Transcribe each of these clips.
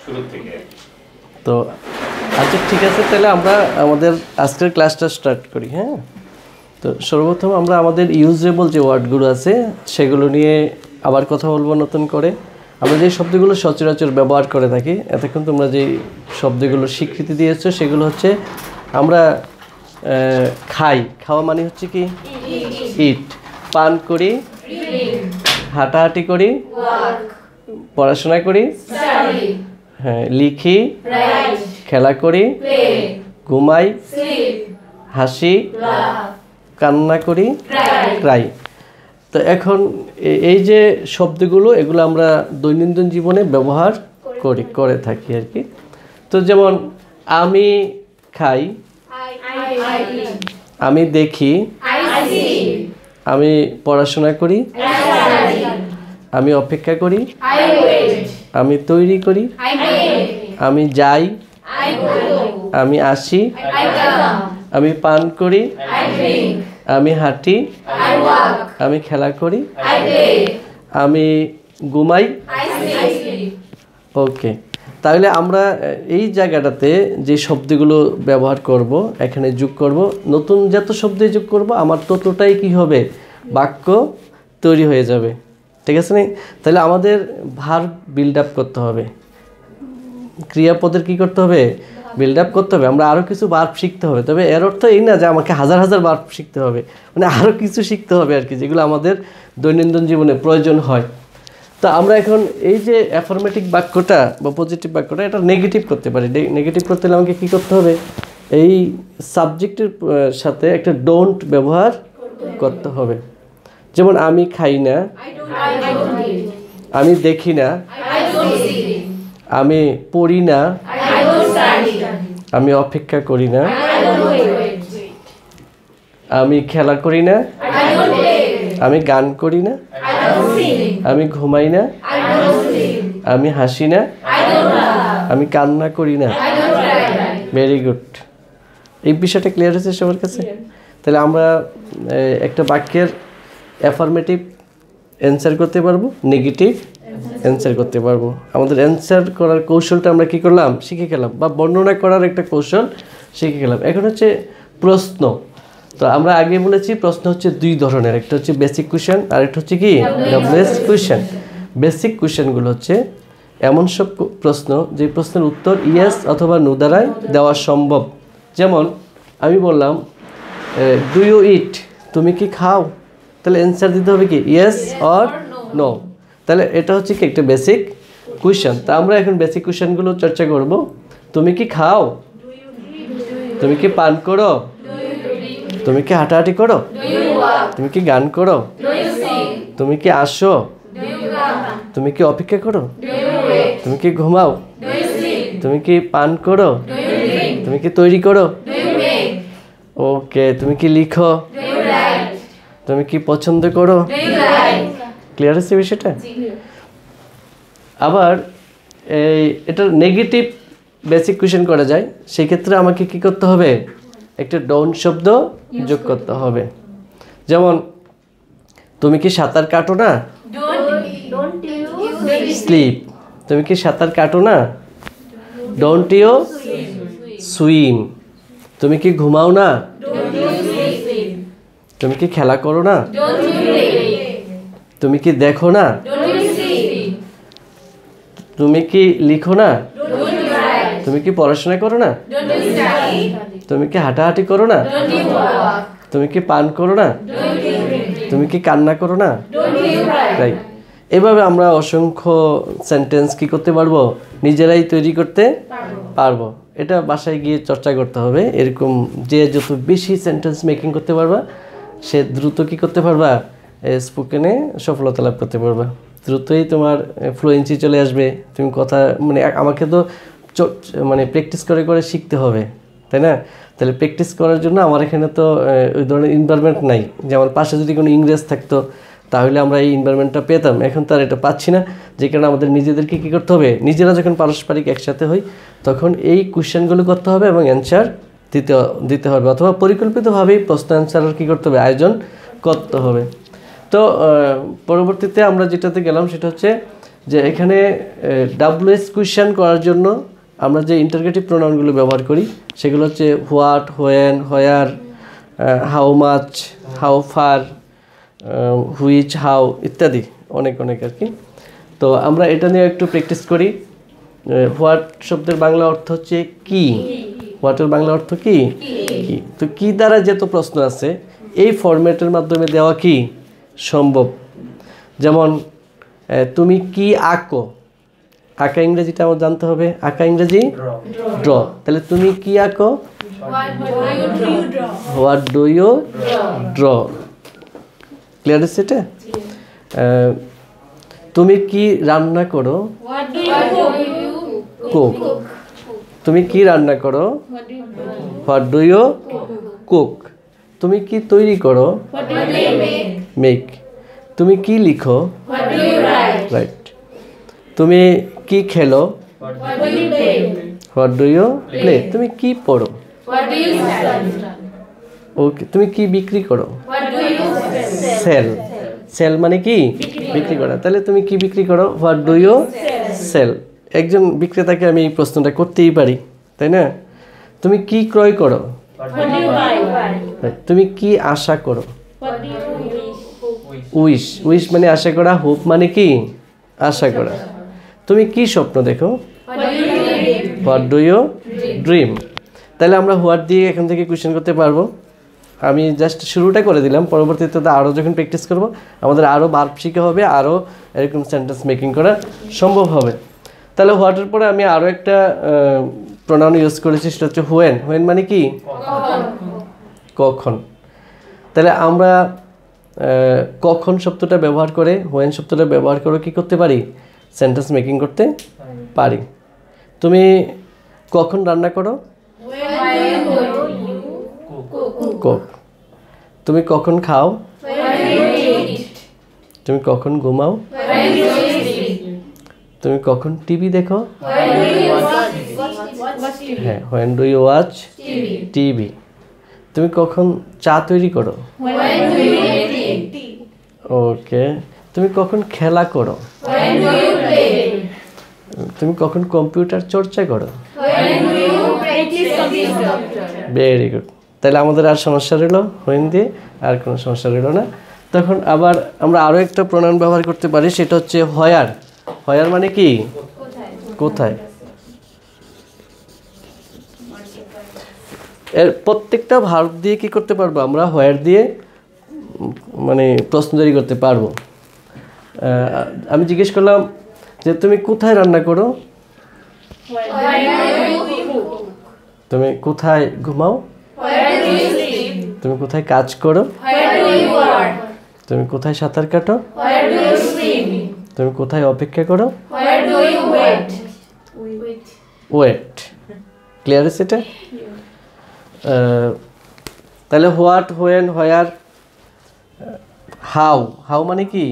শুরু থেকে। তো আচ্ছা ঠিক আছে, তাহলে আমরা আমাদের আজকের ক্লাসটা স্টার্ট করি। হ্যাঁ, তো সর্বপ্রথম আমরা আমাদের ইউজেবল যে ওয়ার্ডগুলো আছে সেগুলো নিয়ে আবার কথা বলবো নতুন করে। আমরা যে শব্দগুলো সচরাচর ব্যবহার করে থাকি, এতক্ষণ তোমরা যে শব্দগুলো স্বীকৃতি দিয়েছো সেগুলো হচ্ছে আমরা খাই, খাওয়া মানে হচ্ছে কি ইট, পান করি, হাঁটাহাঁটি করি, পড়াশোনা করি, হ্যাঁ লিখি, খেলা করি, ঘুমাই, হাসি, কান্না করি, ক্রাই। তো এখন এই যে শব্দগুলো এগুলো আমরা দৈনন্দিন জীবনে ব্যবহার করে থাকি আর কি। তো যেমন আমি খাই, আমি দেখি, আমি পড়াশোনা করি, আমি অপেক্ষা করি, আমি তৈরি করি, আমি যাই, আমি আসি, আমি পান করি, আমি হাঁটি, আমি খেলা করি, আমি ঘুমাই। ওকে, তাহলে আমরা এই জায়গাটাতে যে শব্দগুলো ব্যবহার করব, এখানে যোগ করব, নতুন যত শব্দ যোগ করব আমার ততটাই কি হবে, বাক্য তৈরি হয়ে যাবে। ঠিক আছে না? তাহলে আমাদের ভার্ব বিল্ড আপ করতে হবে, ক্রিয়াপদের কি করতে হবে, বিল্ড আপ করতে হবে। আমরা আরও কিছু ভার্ব শিখতে হবে, তবে এর অর্থ এই না যে আমাকে হাজার হাজার ভার্ব শিখতে হবে, মানে আরও কিছু শিখতে হবে আর কি, যেগুলো আমাদের দৈনন্দিন জীবনে প্রয়োজন হয়। তো আমরা এখন এই যে অ্যাফার্মেটিভ বাক্যটা বা পজিটিভ বাক্যটা, এটা নেগেটিভ করতে পারি। নেগেটিভ করতে হলে আমাকে কী করতে হবে, এই সাবজেক্টের সাথে একটা ডোন্ট ব্যবহার করতে হবে। যেমন আমি খাই না, আমি দেখি না, আমি পড়ি না, আমি অপেক্ষা করি না, আমি খেলা করি না, আমি গান করি না, আমি ঘুমাই না, আমি হাসি না, আমি কান্না করি না। ভেরি গুড, এই বিষয়টা ক্লিয়ার হয়েছে সবার কাছে? তাহলে আমরা একটা বাক্যের অ্যাফার্মেটিভ অ্যান্সার করতে পারবো, নেগেটিভ অ্যান্সার করতে পারবো। আমাদের অ্যান্সার করার কৌশলটা আমরা কি করলাম, শিখে গেলাম, বা বর্ণনা করার একটা কৌশল শিখে গেলাম। এখন হচ্ছে প্রশ্ন। তো আমরা আগে বলেছি প্রশ্ন হচ্ছে দুই ধরনের, একটা হচ্ছে বেসিক কোয়েশ্চেন আর একটা হচ্ছে কি ডব্লিউএস কোয়েশ্চেন। বেসিক কোয়েশ্চেনগুলো হচ্ছে এমন সব প্রশ্ন যে প্রশ্নের উত্তর ইয়েস অথবা নো দ্বারাই দেওয়া সম্ভব। যেমন আমি বললাম ডু ইউ ইট, তুমি কি খাও, তাহলে অ্যান্সার দিতে হবে কি ইয়েস অর নো। তাহলে এটা হচ্ছে কি একটা বেসিক কোয়েশ্চেন। তা আমরা এখন বেসিক কোয়েশ্চেনগুলো চর্চা করব। তুমি কি খাও, তুমি কি পান করো, তুমি কি হাঁটাহাঁটি করো, তুমি কি গান করো, তুমি কি আসো, তুমি কি অপেক্ষা করো, তুমি কি ঘুমাও, তুমি কি পান করো, তুমি কি তৈরি করো, ওকে, তুমি কি লিখো, তুমি কি পছন্দ করো। ক্লিয়ার হচ্ছে বিষয়টা? আবার এটা নেগেটিভ বেসিক কোয়েশ্চেন করা যায়, সেই ক্ষেত্রে আমাকে কি করতে হবে, একটা ডাউন শব্দ যোগ করতে হবে। যেমন তুমি কি সাঁতার কাটো না, স্লিপ, তুমি কি সাঁতার কাটো না, ডোন্ট ইউ সুইম, তুমি কি ঘুমাও না, তুমি কি খেলা করো না, তুমি কি দেখো না, তুমি কি লিখো না, তুমি কি পড়াশোনা করো না, তুমি কি হাঁটাহাঁটি করো না, তুমি কি পান করো না, তুমি কি কান্না করো না। রাইট, এভাবে আমরা অসংখ্য সেন্টেন্স কি করতে পারবো, নিজেরাই তৈরি করতে পারবো। এটা বাসায় গিয়ে চর্চা করতে হবে। এরকম যে যত বেশি সেন্টেন্স মেকিং করতে পারবা, সে দ্রুত কি করতে পারবা, স্পোকেনে সফলতা লাভ করতে পারবা। দ্রুতই তোমার ফ্লুয়েন্সি চলে আসবে। তুমি কথা মানে আমাকে তো মানে প্র্যাকটিস করে করে শিখতে হবে, তাই না? তাহলে প্র্যাকটিস করার জন্য আমার এখানে তো ওই ধরনের এনভায়রনমেন্ট নাই যে আমার পাশে যদি কোনো ইংরেজ থাকতো তাহলে আমরা এই এনভায়রনমেন্টটা পেতাম। এখন তো আর এটা পাচ্ছি না, যে কারণে আমাদের নিজেদেরকে কী করতে হবে, নিজেরা যখন পারস্পরিক একসাথে হই তখন এই কোয়েশ্চেনগুলো করতে হবে এবং অ্যান্সার দিতে হবে, অথবা পরিকল্পিতভাবেই প্রশ্ন অ্যান্সারের কী করতে হবে, আয়োজন করতে হবে। তো পরবর্তীতে আমরা যেটাতে গেলাম সেটা হচ্ছে যে এখানে ডাব্লিউএস কোয়েশ্চেন করার জন্য আমরা যে ইন্টারগেটিভ প্রোনাউনগুলো ব্যবহার করি সেগুলো হচ্ছে what, when, where, how much, how far, which, how ইত্যাদি অনেক অনেক আর কি। তো আমরা এটা নিয়ে একটু প্র্যাকটিস করি। হোয়াট শব্দের বাংলা অর্থ হচ্ছে কি। হোয়াটের বাংলা অর্থ কি? কি। তো কি দ্বারা যত প্রশ্ন আছে এই ফরম্যাটের মাধ্যমে দেওয়া কি সম্ভব। যেমন তুমি কি আঁকো, আঁকা ইংরেজিটা আমার জানতে হবে। আঁকা ইংরেজি ড্র। তাহলে তুমি কি আঁকো? What do you draw. Clear আছে এটা? তুমি কি রান্না করো? কুক। তুমি কি রান্না করো? What do you cook. তুমি কি তৈরি করো? মেক। তুমি কি লিখো? রাইট। তুমি কি খেলো? What do you play. তুমি কি পড়ো? ওকে। তুমি কি বিক্রি করো? সেল। সেল মানে কি? বিক্রি করা। তাহলে তুমি কি বিক্রি করো? What do you sell. একজন বিক্রেতাকে আমি এই প্রশ্নটা করতেই পারি, তাই না? তুমি কি ক্রয় করো? তুমি কি আশা করো? উইশ। উইশ মানে আশা করা। হোপ মানে কি? আশা করা। তুমি কি স্বপ্ন দেখো? What do you dream. তাহলে আমরা হোয়াট দিয়ে এখান থেকে কোয়েশ্চেন করতে পারবো। আমি জাস্ট শুরুটা করে দিলাম, পরবর্তীতে আরও যখন প্র্যাকটিস করব আমাদের আরও ভার্ব শিখা হবে, আরও এরকম সেন্টেন্স মেকিং করা সম্ভব হবে। তাহলে হোয়াটের পরে আমি আরও একটা প্রোনাউন ইউজ করেছি, সেটা হচ্ছে হোয়েন। হোয়েন মানে কি? কখন। তাহলে আমরা কখন শব্দটা ব্যবহার করে, হোয়েন শব্দটা ব্যবহার করে কি করতে পারি? সেন্টেন্স মেকিং করতে পারি। তুমি কখন রান্না করো? কুক। তুমি কখন খাও? তুমি কখন ঘুমাও? তুমি কখন টিভি দেখো? হ্যাঁ, when do you watch TV. তুমি কখন চা তৈরি করো? ওকে। তুমি কখন খেলা করো? তুমি কখন কম্পিউটার চর্চা করো? Very good. তাহলে আমাদের আর সমস্যা রইল হোয়েন দিয়ে, আর কোনো সমস্যা রইল না। তখন আবার আমরা আরও একটা প্রোনাউন ব্যবহার করতে পারি, সেটা হচ্ছে হোয়ার। হোয়ার মানে কি? কোথায়। এর প্রত্যেকটা ভার্ব দিয়ে কি করতে পারবো আমরা? হোয়ার দিয়ে মানে প্রশ্ন তৈরি করতে পারবো। আমি জিজ্ঞেস করলাম যে তুমি কোথায় রান্না করো? তুমি কোথায় ঘুমাও? তুমি কোথায় কাজ করো? তুমি কোথায় সাঁতার কাটো? তুমি কোথায় অপেক্ষা করো? ওয়েট। ক্লিয়ার আছে এটা? তাহলে what, when, where, how. How মানে কি?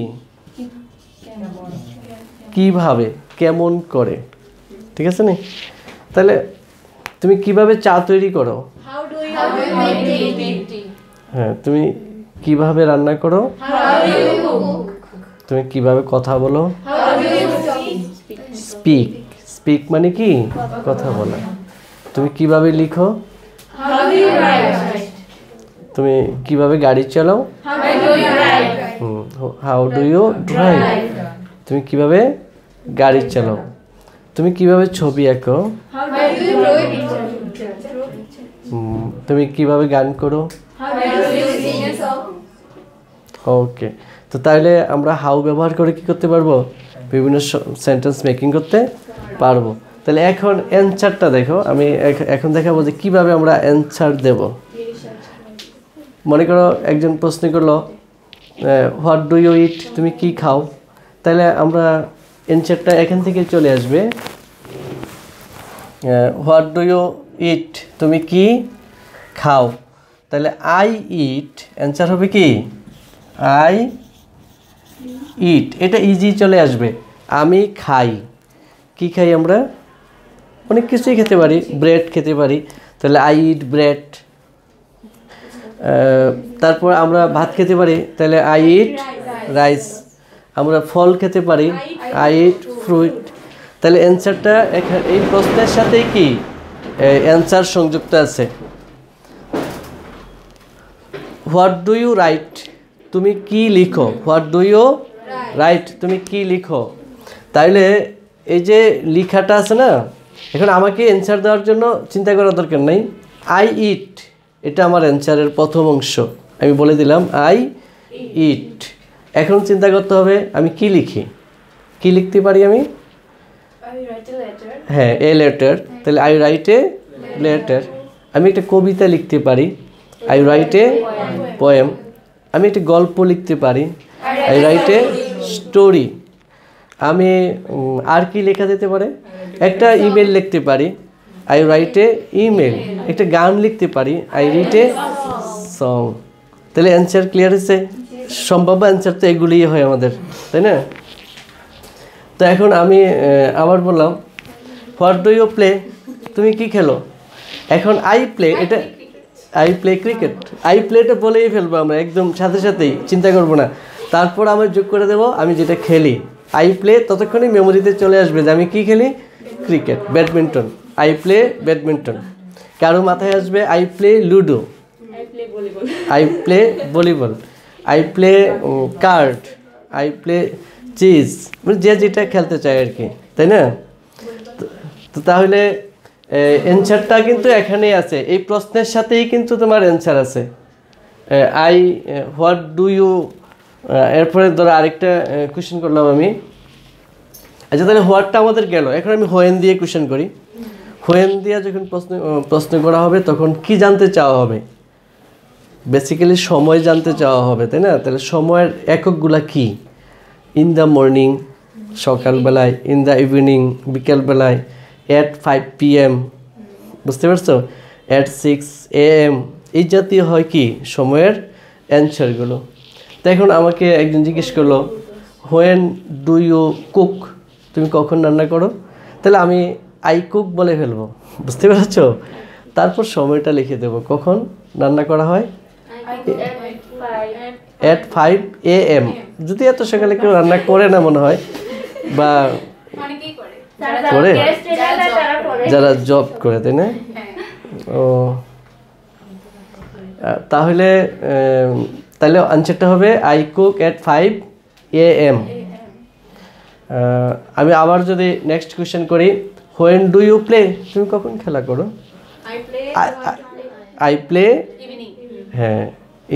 কিভাবে, কেমন করে। ঠিক আছে না? তাহলে তুমি কিভাবে চা তৈরি করো? হ্যাঁ। তুমি কিভাবে রান্না করো? তুমি কিভাবে কথা বলো? স্পিক। স্পিক মানে কি? কথা বলা। তুমি কিভাবে লিখো? তুমি কিভাবে গাড়ি চালাও? How do you drive. তুমি কিভাবে গাড়ি চালাও? তুমি কিভাবে ছবি আঁকো? তুমি কিভাবে গান করো? ওকে। তো তাহলে আমরা হাউ ব্যবহার করে কি করতে পারবো? বিভিন্ন সেন্টেন্স মেকিং করতে পারবো। তাহলে এখন অ্যানসারটা দেখো। আমি এখন দেখাবো যে কিভাবে আমরা অ্যানসার দেব। মনে করো একজন প্রশ্ন করলো হোয়াট ডু ইউ ইট। তুমি কি খাও? তাহলে আমরা অ্যানসারটা এখান থেকে চলে আসবে। হোয়াট ডু ইউ ইট। তুমি কি খাও? তাহলে আই ইট। অ্যান্সার হবে কি? I eat. এটা ইজি চলে আসবে। আমি খাই। কি খাই আমরা? অনেক কিছুই খেতে পারি। ব্রেড খেতে পারি। তাহলে আই ইট ব্রেড। তারপর আমরা ভাত খেতে পারি। তাহলে আই ইট রাইস। আমরা ফল খেতে পারি। I eat fruit. তাহলে অ্যান্সারটা এই প্রশ্নের সাথেই কি অ্যান্সার সংযুক্ত আছে। হোয়াট ডু ইউ রাইট, তুমি কি লিখো। হোয়াট ডু ইউ রাইট, তুমি কি লিখো। তাইলে এই যে লেখাটা আছে না, এখন আমাকে অ্যান্সার দেওয়ার জন্য চিন্তা করার দরকার নাই। আই ইট, এটা আমার অ্যান্সারের প্রথম অংশ, আমি বলে দিলাম আই ইট। এখন চিন্তা করতে হবে আমি কি লিখি, কি লিখতে পারি আমি। হ্যাঁ, এ লেটার, তাহলে আই রাইট এ লেটার। আমি একটা কবিতা লিখতে পারি, আই রাইট এ পোয়েম। আমি একটা গল্প লিখতে পারি, আই রাইট এ স্টোরি। আমি আর কি লেখা যেতে পারে, একটা ইমেল লিখতে পারি, আই রাইট এ ইমেল। একটা গান লিখতে পারি, আই রাইট এ সং। তাহলে অ্যান্সার ক্লিয়ার হয়েছে। সম্ভাব্য অ্যান্সার তো এগুলিই হয় আমাদের, তাই না। তো এখন আমি আবার বললাম হোয়াট ডু ইউ প্লে, তুমি কি খেলো। এখন আই প্লে, এটা আই প্লে ক্রিকেট, আই প্লেটা বলেই ফেলবো আমরা একদম সাথে সাথেই, চিন্তা করবো না। তারপর আমরা যোগ করে দেবো আমি যেটা খেলি। আই প্লে ততক্ষণই মেমোরিতে চলে আসবে যে আমি কি খেলি, cricket, badminton. I play badminton. কারো মাথায় আসবে I play ludo, I play volleyball, I play card, I play chess, মানে যে যেটা খেলতে চায় আর কি, তাই না। তো তাহলে অ্যান্সারটা কিন্তু এখানেই আছে, এই প্রশ্নের সাথেই কিন্তু তোমার অ্যান্সার আছে। আই হোয়াট ডু ইউ, এরপরে ধরো আরেকটা কোয়েশ্চেন করলাম আমি। আচ্ছা, তাহলে হোয়াটটা আমাদের গেল, এখন আমি হোয়েন দিয়ে কোয়েশ্চেন করি। হোয়েন দিয়ে যখন প্রশ্ন করা হবে তখন কি জানতে চাওয়া হবে, বেসিক্যালি সময় জানতে চাওয়া হবে, তাই না। তাহলে সময়ের এককগুলা কি, ইন দ্য মর্নিং সকালবেলায়, ইন দ্য ইভিনিং বিকেলবেলায়, at 5 PM, বুঝতে পারছো, at 6 AM, এই জাতীয় হয় কি সময়ের অ্যান্সারগুলো। তো এখন আমাকে একজন জিজ্ঞেস করলো হোয়েন ডু ইউ কুক, তুমি কখন রান্না করো। তাহলে আমি আই কুক বলে ফেলবো, বুঝতে পারছো। তারপর সময়টা লিখে দেবো কখন রান্না করা হয়, at 5 AM। যদি এত সকালে কেউ রান্না করে না মনে হয়, বা করে যারা জব করে, তাই না। ও তাহলে আনসারটা হবে আই কুক at 5 AM। আমি আবার যদি নেক্সট কোয়েশ্চেন করি হোয়েন ডু ইউ প্লে, তুমি কখন খেলা করো। আই প্লে, হ্যাঁ,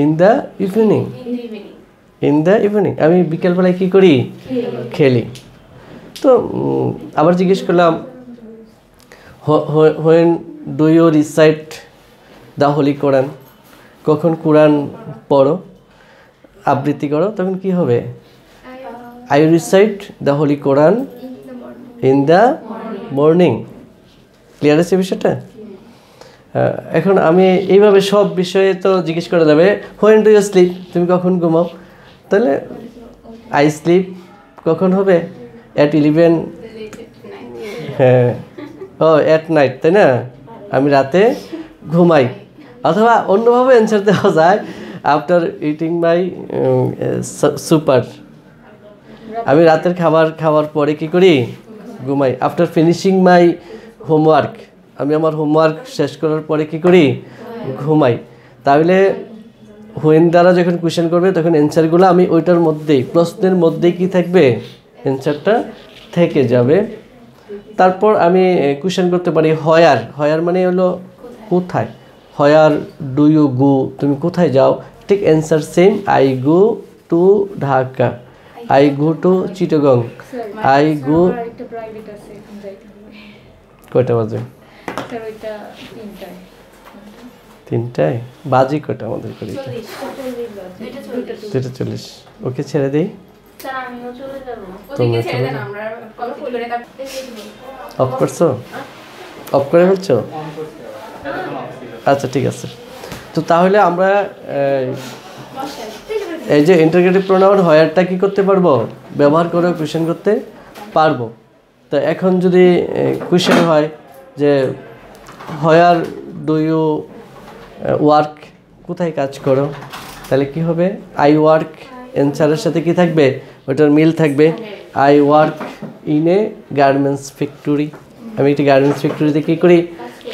in the evening, in the evening, আমি বিকেলবেলায় কী করি, খেলি। তো আবার জিজ্ঞেস করলাম when do you recite the holy Quran, কখন কোরআন পড়ো, আবৃত্তি করো, তখন কি হবে, I recite the holy Quran in the morning. Clear আছে বিষয়টা। এখন আমি এইভাবে সব বিষয়ে তো জিজ্ঞেস করা যাবে। হোয়েন ডু ইউ স্লিপ, তুমি কখন ঘুমাও, তাহলে আই স্লিপ কখন হবে, at 11, হ্যাঁ, ও at night, তাই না, আমি রাতে ঘুমাই। অথবা অন্যভাবে অ্যান্সার দেওয়া যায় আফটার ইটিং মাই সুপার, আমি রাতের খাবার খাওয়ার পরে কি করি, ঘুমাই। আফটার ফিনিশিং মাই হোমওয়ার্ক, আমি আমার হোমওয়ার্ক শেষ করার পরে কি করি, ঘুমাই। তাহলে হোয়েন দ্বারা যখন কোয়েশ্চেন করবে তখন অ্যান্সারগুলো আমি ওইটার মধ্যেই, প্রশ্নের মধ্যেই কি থাকবে, অ্যান্সারটা থেকে যাবে। তারপর আমি কোয়েশ্চেন করতে পারি হয়ার, হয়ার মানে হলো কোথায়, হয়ার ডু ইউ গো, তুমি কোথায় যাও, ঠিক answer same, I go two Dhaka, I go two Chittagong, I go. কয়টা বাজে, 3টায় বাজে, কয়টা আমাদের করি 2:40। ওকে ছেড়ে দিই, অফ করছো, অফ করে ফেলছো, আচ্ছা ঠিক আছে। তো তাহলে আমরা এই যে ইন্টারগ্রেটিভ প্রোনাউন হয়ারটা কি করতে পারবো, ব্যবহার করে কোয়েশ্চেন করতে পারবো। তো এখন যদি কোয়েশ্চেন হয় যে হয়ার ডু ইউ ওয়ার্ক, কোথায় কাজ করো, তাহলে কি হবে, আই ওয়ার্ক, অ্যান্সারের সাথে কি থাকবে, ওটার মিল থাকবে, I work in a garments factory, আমি একটি গার্মেন্টস ফ্যাক্টরিতে কী করি,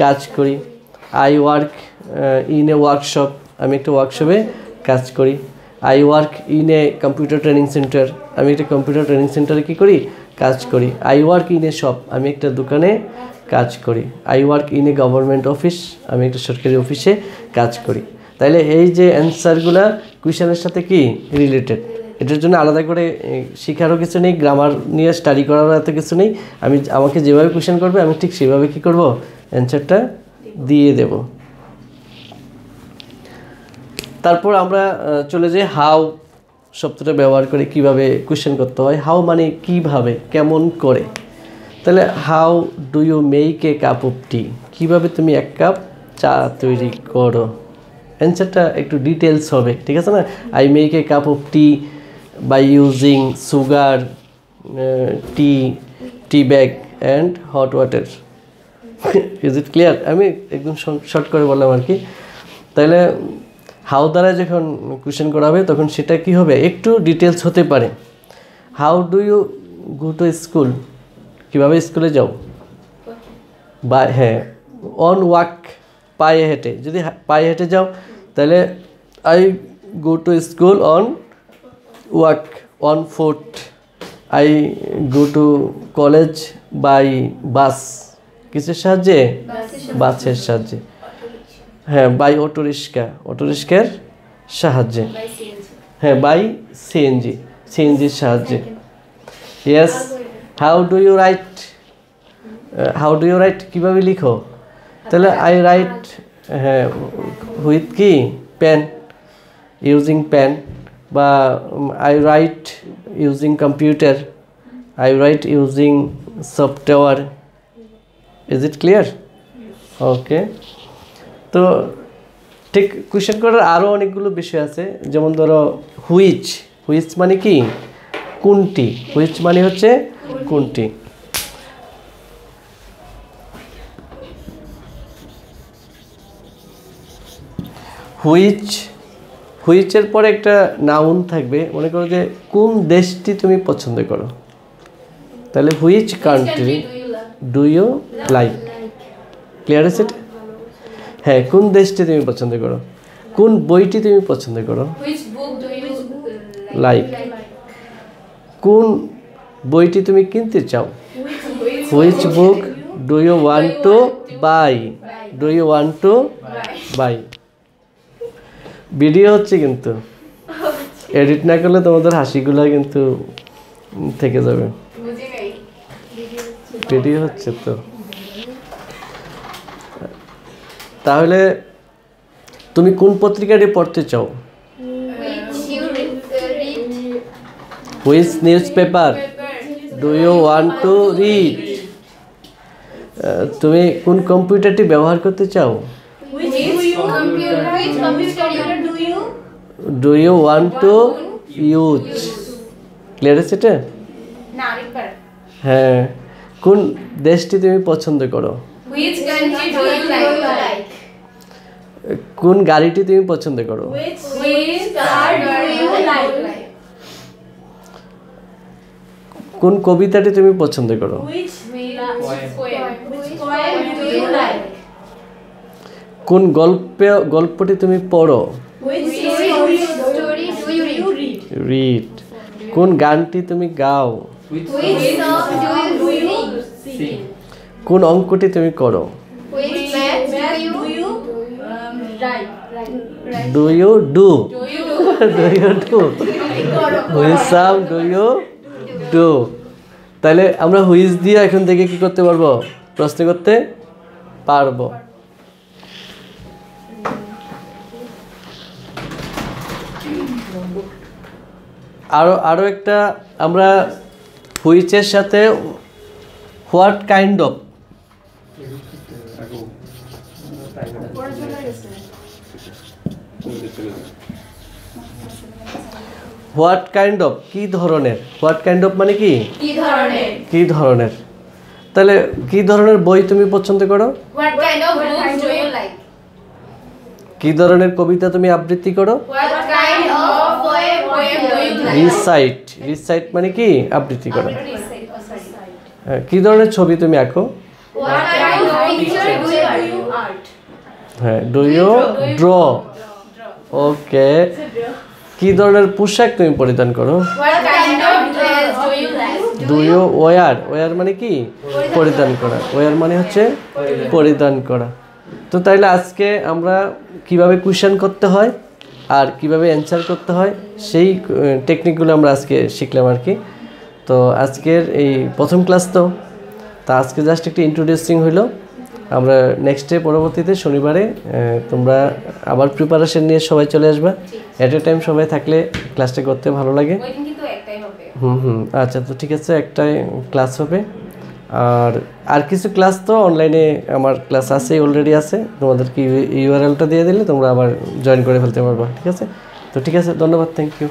কাজ করি। I work in a workshop, আমি একটা ওয়ার্কশপে কাজ করি। I work in a computer training centre, আমি একটা কম্পিউটার ট্রেনিং সেন্টারে কী করি, কাজ করি। I work in a shop, আমি একটা দোকানে কাজ করি। I work in a government office, আমি একটা সরকারি অফিসে কাজ করি। তাইলে এই যে অ্যান্সারগুলো কুয়েশনের সাথে কি রিলেটেড, এটার জন্য আলাদা করে শেখারও কিছু নেই, গ্রামার নিয়ে স্টাডি করারও এত কিছু নেই। আমাকে যেভাবে কোয়েশ্চেন করবে আমি ঠিক সেভাবে কী করব, অ্যান্সারটা দিয়ে দেব। তারপর আমরা চলে যাই হাউ শব্দটা ব্যবহার করে কিভাবে কোয়েশ্চেন করতে হয়। হাউ মানে কিভাবে, কেমন করে। তাহলে how do you make a cup of tea, কীভাবে তুমি এক কাপ চা তৈরি করো। অ্যান্সারটা একটু ডিটেলস হবে, ঠিক আছে না। I make a cup of tea by using sugar, tea bag and hot water. Is it clear? আমি একদম শর্ট করে বললাম আর কি। তাহলে হাউ দ্বারা যখন কোয়েশ্চেন করা হবে তখন সেটা কি হবে, একটু ডিটেলস হতে পারে। How do you go to school, কীভাবে স্কুলে যাও। হ্যাঁ, অন ওয়াক, পায়ে হেঁটে। যদি পায়ে হেঁটে যাও তাহলে I go to school on walk, on foot. I go to college by bus, কিসের সাহায্যে, বাসের সাহায্যে। হ্যাঁ, বাই অটোরিক্সার সাহায্যে। হ্যাঁ, বাই সিএনজির সাহায্যে। Yes. How do you write, কীভাবে লিখো। তাহলে আই রাইট, হ্যাঁ, উইথ কি, পেন, ইউজিং পেন। বা I write using computer, I write using software. Is it clear? Okay. তো ঠিক কোয়েশ্চেন করার আরও অনেকগুলো বিষয় আছে, যেমন ধরো হুইচ মানে কি, কোনটি। হুইচ মানে হচ্ছে কোনটি। হুইচের পরে একটা নাউন থাকবে, মনে করো যে কোন দেশটি তুমি পছন্দ করো। তাহলে which country do you like. Clear আছে? হ্যাঁ, কোন দেশটি তুমি পছন্দ করো। কোন বইটি তুমি পছন্দ করো, লাইক। কোন বইটি তুমি কিনতে চাও, which book do you want to buy. Video হচ্ছে কিন্তু, এডিট না করলে তোমাদের হাসিগুলো কিন্তু থেকে যাবে। ভিডিও হচ্ছে তো। তাহলে তুমি কোন পত্রিকাটি পড়তে চাও, which newspaper do you want to read. তুমি কোন কম্পিউটারটি ব্যবহার করতে চাও, do you want to use. Clear আছে এটা? হ্যাঁ। কোন দেশটি তুমি পছন্দ করো, কোন গাড়িটি তুমি পছন্দ করো, কোন কবিতাটি তুমি পছন্দ করো, কোন গল্পটি তুমি পড়ো, রিড। কোন গানটি তুমি গাও, কোন অঙ্কটি তুমি করো, do you do. Which sum do you do. তাহলে আমরা হুইচ দিয়ে এখন থেকে কি করতে পারবো, প্রশ্ন করতে পারবো। আরো একটা আমরা হুইচের সাথে what kind of, what kind of কি ধরনের, হোয়াট কাইন্ড অফ মানে কি ধরনের। তাহলে কি ধরনের বই তুমি পছন্দ করো, কি ধরনের কবিতা তুমি আবৃত্তি করো, রিসাইট মানে কি আবৃত্তি করো। কি ধরনের ছবি তুমি আঁকো? What kind of picture do you art? হ্যাঁ, ডু ইউ ড্র? ওকে। কি ধরনের পোশাক তুমি পরিধান করো? What kind of dress do you like? Do you wear? Wear মানে কি? পরিধান করা। ওয়ার মানে হচ্ছে পরিধান করা। তো তাইলে আজকে আমরা কিভাবে কোয়েশ্চেন করতে হয় আর কিভাবে অ্যান্সার করতে হয় সেই টেকনিকগুলো আমরা আজকে শিখলাম আর কি। তো আজকের এই প্রথম ক্লাস তো আজকে জাস্ট একটু ইন্ট্রোডিউসিং হইলো। আমরা নেক্সট ডে পরবর্তীতে শনিবারে তোমরা আবার প্রিপারেশন নিয়ে সবাই চলে আসবা। এট এ টাইম সবাই থাকলে ক্লাসটা করতে ভালো লাগে। আচ্ছা, তো ঠিক আছে, একটাই ক্লাস হবে। আর কিছু ক্লাস তো অনলাইনে আমার ক্লাস আছে, অলরেডি আছে। তোমাদেরকে ইউআরএলটা দিয়ে দিলে তোমরা আবার জয়েন করে ফেলতে পারবা। ঠিক আছে, তো ঠিক আছে, ধন্যবাদ, থ্যাংক ইউ।